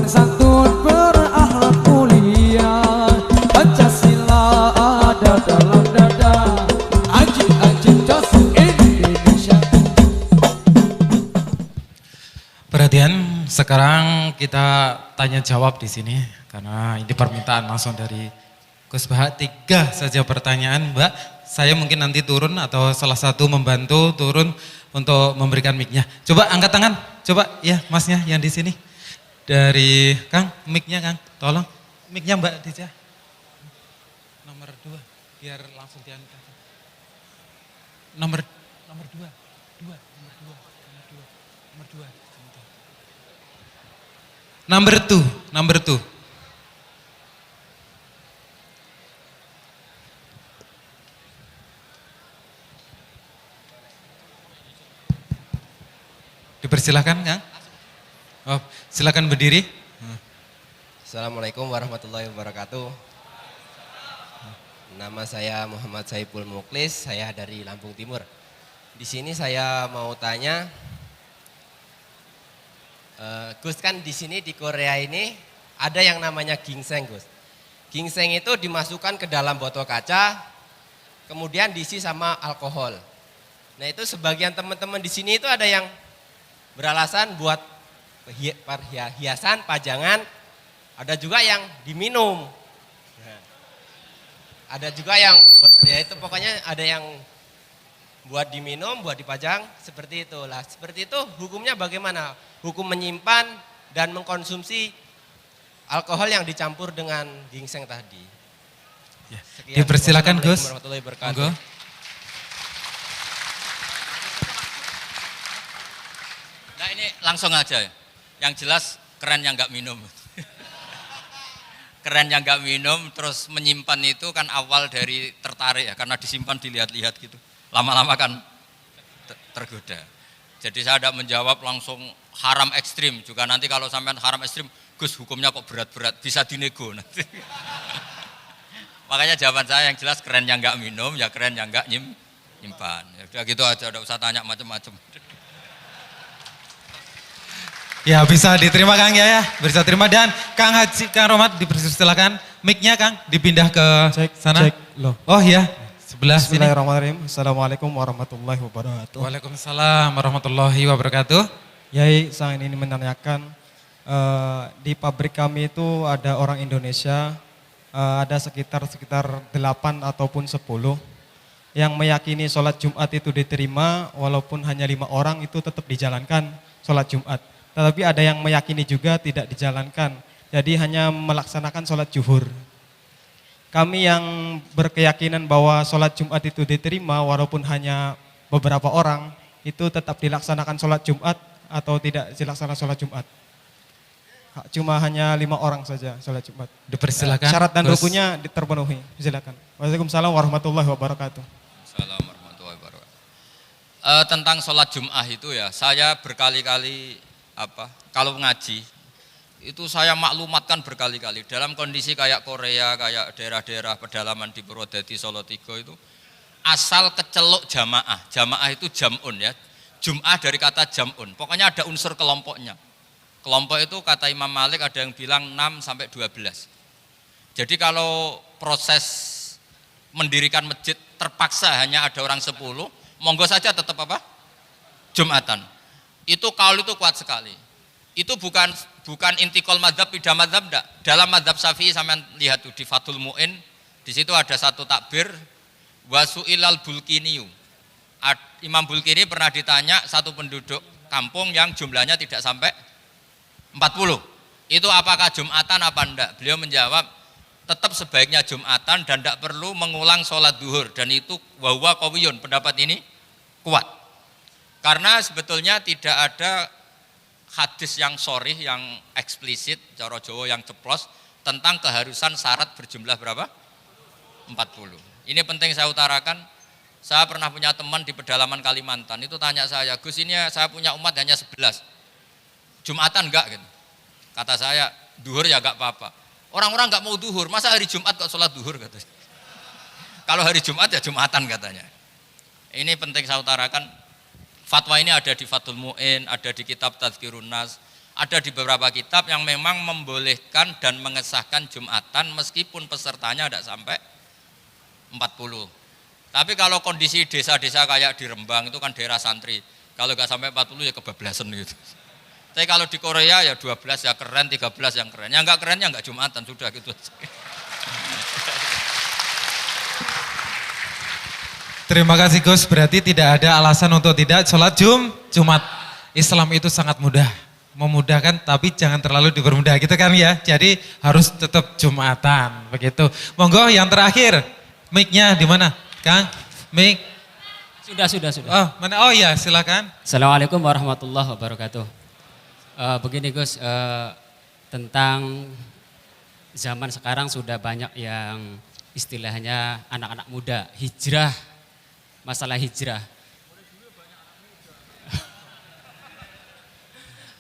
sopan santun berakhlak mulia, Pancasila ada dalam dada, ajib-ajib jos Indonesia. Perhatian, sekarang kita tanya jawab di sini karena ini permintaan langsung dari Gus Bahak. 3 saja pertanyaan, Mbak. Saya mungkin nanti turun atau salah satu membantu turun untuk memberikan mic-nya. Coba angkat tangan, coba ya masnya yang di sini. Dari Kang, mic-nya Kang, tolong. Mic-nya Mbak Dija. Nomor 2, biar langsung diangkat. Nomor 2, 2. Number two. Dipersilakan, Kang. Oh, silakan berdiri. Assalamualaikum warahmatullahi wabarakatuh. Nama saya Muhammad Saiful Muklis, saya dari Lampung Timur. Di sini saya mau tanya, Gus, kan di sini di Korea ini ada yang namanya ginseng, Gus. Ginseng itu dimasukkan ke dalam botol kaca, kemudian diisi sama alkohol. Nah itu sebagian teman-teman di sini itu ada yang beralasan buat hiasan, pajangan, ada juga yang diminum. Nah, ada juga yang, ya itu pokoknya ada yang buat diminum, buat dipajang, seperti itu. Lah, seperti itu hukumnya bagaimana? Hukum menyimpan dan mengkonsumsi alkohol yang dicampur dengan ginseng tadi. Ya. Sekian. Dipersilakan Gus. Warahmatullahi wabarakatuh. Monggo. Nah ini langsung aja, yang jelas keren yang nggak minum. Keren yang nggak minum, terus menyimpan itu kan awal dari tertarik ya, karena disimpan dilihat-lihat gitu. Lama-lama kan tergoda. Jadi saya tidak menjawab langsung haram ekstrim, juga nanti kalau sampean haram ekstrim, Gus hukumnya kok berat-berat, bisa dinego nanti. Makanya jawaban saya yang jelas keren yang nggak minum, ya keren yang nggak nyimpan. Ya udah gitu aja, udah usah tanya macam-macam. Ya bisa diterima Kang ya, bisa terima. Dan Kang Haji, Kang Rohmat dipersilakan. Mic-nya Kang dipindah ke sana. Cek, loh. Oh iya, sebelah sini. Bismillahirrahmanirrahim. Assalamualaikum warahmatullahi wabarakatuh. Waalaikumsalam warahmatullahi wabarakatuh. Yai, saya ini menanyakan, di pabrik kami itu ada orang Indonesia, ada sekitar 8 ataupun 10 yang meyakini sholat Jumat itu diterima walaupun hanya 5 orang itu tetap dijalankan sholat Jumat. Tetapi ada yang meyakini juga tidak dijalankan, jadi hanya melaksanakan sholat zuhur. Kami yang berkeyakinan bahwa sholat Jumat itu diterima walaupun hanya beberapa orang, itu tetap dilaksanakan sholat Jumat atau tidak dilaksanakan sholat Jumat. Cuma hanya 5 orang saja sholat Jumat. Dipersilakan. Syarat dan Gus. rukunnya terpenuhi. Silakan. Waalaikumsalam warahmatullahi wabarakatuh. Assalamualaikum warahmatullahi wabarakatuh. Tentang sholat Jum'ah itu ya, saya berkali-kali kalau ngaji itu saya maklumatkan berkali-kali dalam kondisi kayak Korea, kayak daerah-daerah pedalaman di Purwodadi, Solo Tigo itu asal keceluk jamaah itu jam'un ya, Jum'ah dari kata jam'un, pokoknya ada unsur kelompoknya. Kelompok itu kata Imam Malik ada yang bilang 6 sampai 12. Jadi kalau proses mendirikan masjid terpaksa hanya ada orang 10, monggo saja tetap Jumatan. Itu kaul itu kuat sekali. Itu bukan intikal madzhab, pindah madzhab enggak. Dalam madzhab Syafi'i sampean lihat tuh di Fathul Mu'in, di situ ada satu takbir wasu'ilal bulkiniyu. Imam Bulkini pernah ditanya satu penduduk kampung yang jumlahnya tidak sampai 40. Itu apakah Jumatan apa enggak? Beliau menjawab tetap sebaiknya Jumatan dan tidak perlu mengulang sholat duhur, dan itu wahuwa qawiyun, pendapat ini kuat. Karena sebetulnya tidak ada hadis yang sharih, yang eksplisit, cara Jawa yang ceplos tentang keharusan syarat berjumlah berapa? 40. Ini penting saya utarakan. Saya pernah punya teman di pedalaman Kalimantan, itu tanya saya, Gus ini saya punya umat hanya 11. Jumatan enggak gitu. Kata saya, duhur ya enggak apa-apa. Orang-orang enggak mau duhur, masa hari Jumat kok sholat duhur katanya. Kalau hari Jumat ya Jumatan katanya. Ini penting saya utarakan. Fatwa ini ada di Fathul Mu'in, ada di kitab Tadhkirun Nas, Ada di beberapa kitab yang memang membolehkan dan mengesahkan Jumatan meskipun pesertanya tidak sampai 40. Tapi kalau kondisi desa-desa kayak di Rembang itu kan daerah santri, kalau nggak sampai 40 ya kebablasan gitu. Tapi kalau di Korea ya 12 ya keren, 13 yang keren. Yang nggak keren ya nggak Jumatan, sudah gitu. Terima kasih Gus, berarti tidak ada alasan untuk tidak sholat Jumat. Islam itu sangat mudah, memudahkan tapi jangan terlalu dipermudah gitu kan ya. Jadi harus tetap Jumatan, begitu. Monggo yang terakhir, mic-nya di mana? Kang, mic. Sudah. Oh, mana? Oh ya, silakan. Assalamualaikum warahmatullahi wabarakatuh. Begini Gus, tentang zaman sekarang sudah banyak yang istilahnya anak-anak muda hijrah, masalah hijrah.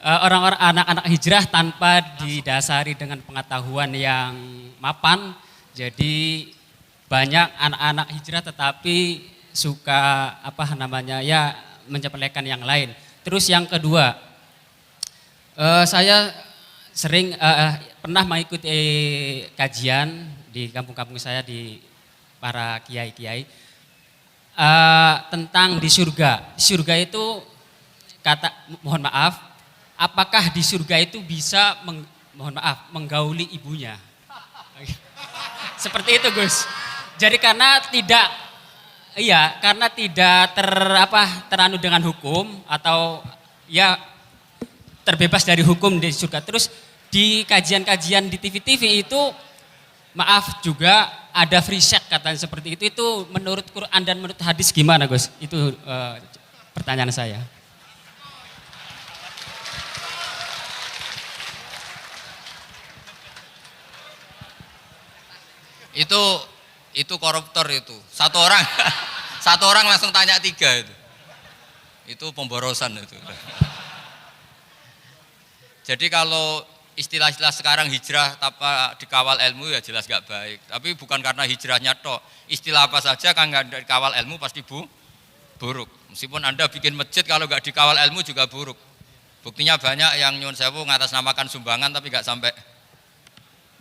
Orang-orang anak-anak hijrah tanpa didasari dengan pengetahuan yang mapan, jadi banyak anak-anak hijrah tetapi suka menyepelekan yang lain. Terus yang kedua, saya sering pernah mengikuti kajian di kampung-kampung saya, di para kiai-kiai tentang di surga. Surga itu mohon maaf, apakah di surga itu bisa menggauli ibunya? Seperti itu Gus. Jadi karena tidak teranu dengan hukum atau ya terbebas dari hukum di surga. Terus di kajian-kajian di TV-TV itu maaf juga ada free sex katanya seperti itu. Itu menurut Quran dan menurut hadis gimana Gus? Itu pertanyaan saya. Itu koruptor itu. Satu orang langsung tanya 3 itu. Itu pemborosan itu. Jadi kalau istilah-istilah sekarang hijrah tanpa dikawal ilmu ya jelas gak baik. Tapi bukan karena hijrahnya toh. Istilah apa saja kan gak dikawal ilmu pasti buruk. Meskipun Anda bikin masjid kalau gak dikawal ilmu juga buruk. Buktinya banyak yang nyuwun sewu ngatasnamakan sumbangan tapi gak sampai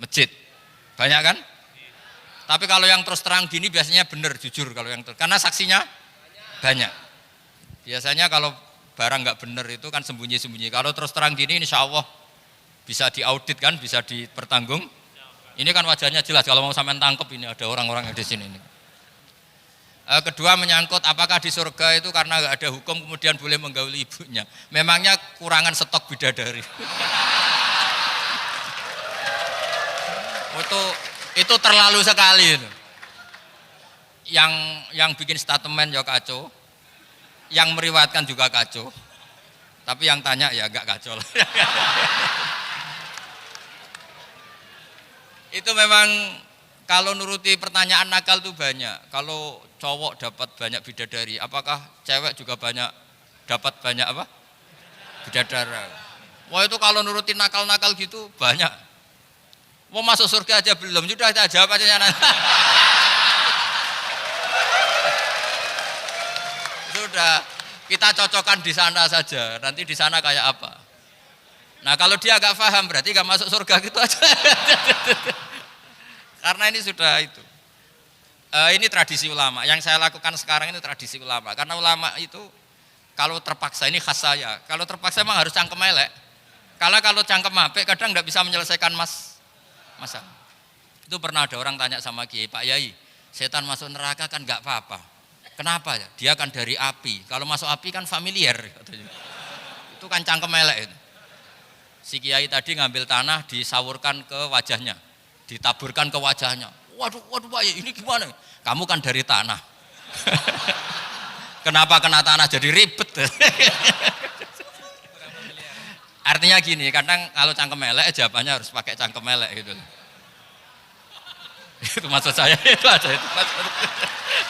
masjid. Banyak kan? Tapi kalau yang terus terang gini biasanya benar, jujur kalau yang karena saksinya banyak. Biasanya kalau barang nggak benar itu kan sembunyi-sembunyi. Kalau terus terang gini insya Allah bisa diaudit kan, bisa dipertanggung. Ini kan wajahnya jelas, kalau mau sampai tangkep ini ada orang-orang yang di sini. Kedua menyangkut apakah di surga itu karena nggak ada hukum kemudian boleh menggauli ibunya. Memangnya kurangan stok bidadari. Itu terlalu sekali itu. Yang bikin statement ya kacau, yang meriwayatkan juga kacau, tapi yang tanya ya agak kacau. Itu memang kalau nuruti pertanyaan nakal itu banyak. Kalau cowok dapat banyak bidadari, apakah cewek juga dapat banyak apa? Bidadara. Wah itu kalau nuruti nakal-nakal gitu banyak. Mau masuk surga aja belum, sudah kita jawab aja nanti. Sudah, kita cocokkan di sana saja, nanti di sana kayak apa. Nah kalau dia agak paham berarti gak masuk surga gitu aja. Karena ini sudah itu. Ini tradisi ulama, yang saya lakukan sekarang ini tradisi ulama. Karena ulama itu kalau terpaksa, ini khas saya, kalau terpaksa memang harus cangkem elek. Kalau cangkem apik kadang gak bisa menyelesaikan masalah. Itu pernah ada orang tanya sama Kiai, Pak Yai, setan masuk neraka kan nggak apa-apa. Kenapa ya? Dia kan dari api. Kalau masuk api kan familiar. Itu kan cangkem elek itu. Si Kiai tadi ngambil tanah disawurkan ke wajahnya, ditaburkan ke wajahnya. Waduh Pak Yai, ini gimana? Kamu kan dari tanah. Kenapa kena tanah jadi ribet? Artinya gini, kadang kalau cangkem elek jawabannya harus pakai cangkem elek gitu. Itu maksud saya, itu aja itu.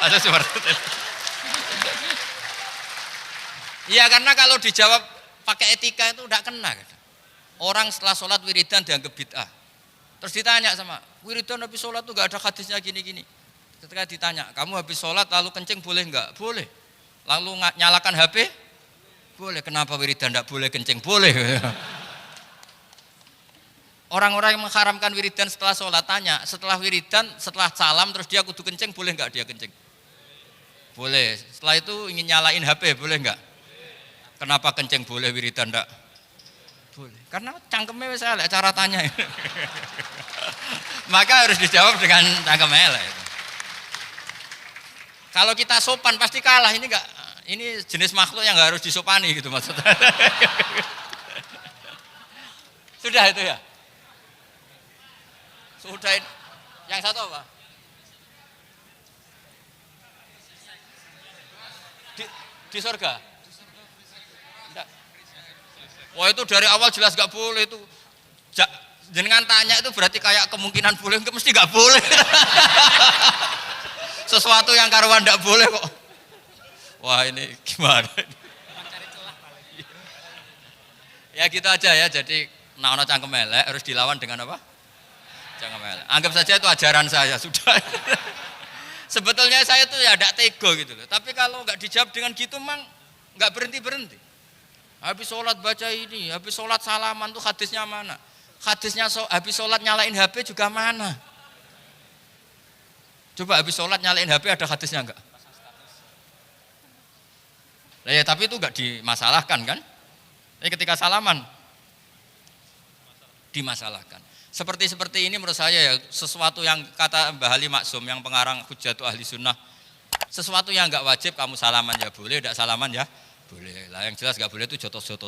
Maksud seperti itu. Iya karena kalau dijawab pakai etika itu udah kena. Orang setelah sholat wiridan dianggap bid'ah. Terus ditanya sama, wiridan habis sholat tuh gak ada hadisnya gini-gini. Ketika ditanya, kamu habis sholat lalu kencing boleh enggak? Boleh. Lalu nyalakan HP? Boleh. Kenapa wiridan enggak boleh kencing? Boleh. Orang-orang yang mengharamkan wiridan setelah sholat tanya, setelah wiridan, setelah salam terus dia kudu kencing, boleh nggak dia kencing? Boleh. Setelah itu ingin nyalain HP, boleh nggak? Kenapa kencing boleh, wiridan enggak? Boleh. Karena cangkemnya saya lihat cara tanya. Maka harus dijawab dengan cangkem elek. Kalau kita sopan pasti kalah. Ini jenis makhluk yang nggak harus disopani gitu maksudnya. Sudah itu ya. Sudah. Yang satu apa? Di surga. Enggak. Wah itu dari awal jelas nggak boleh itu. Jenengan tanya itu berarti kayak kemungkinan boleh, mesti nggak boleh. Sesuatu yang karuan nggak boleh kok. Wah ini gimana? Ya gitu aja ya. Jadi nak cangkem elek harus dilawan dengan apa? Cangkem elek. Anggap saja itu ajaran saya sudah. Sebetulnya saya tuh ya tidak tego gitu loh. Tapi kalau nggak dijawab dengan gitu, mang nggak berhenti. Habis sholat baca ini, habis sholat salaman tuh hadisnya mana? Hadisnya habis sholat nyalain HP juga mana? Coba habis sholat nyalain HP ada hadisnya enggak? Nah, ya, tapi itu enggak dimasalahkan kan? Tapi ketika salaman dimasalahkan. Seperti ini menurut saya ya sesuatu yang kata Mbah Ali Maksum yang pengarang Hujjatul Ahli Sunnah, sesuatu yang enggak wajib kamu salaman ya boleh, enggak salaman ya boleh. Lah yang jelas enggak boleh itu jotos-jotosan.